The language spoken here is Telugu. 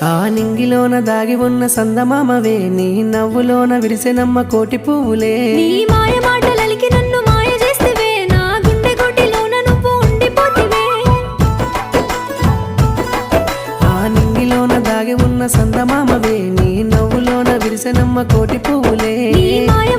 ఆ నింగిలోన దాగి ఉన్న సందమామవే నీ నవ్వులోన విరిసెనమ్మ కోటి పువ్వులే నీ మాయ మాటలలికి నన్ను మాయ చేస్తేవే నా గుండె గోటిలోన నువ్వు ఉండిపోతివే ఆ నింగిలోన దాగి ఉన్న సందమామవే నీ నవ్వులోన విరిసెనమ్మ కోటి పువ్వులే నీ మాయ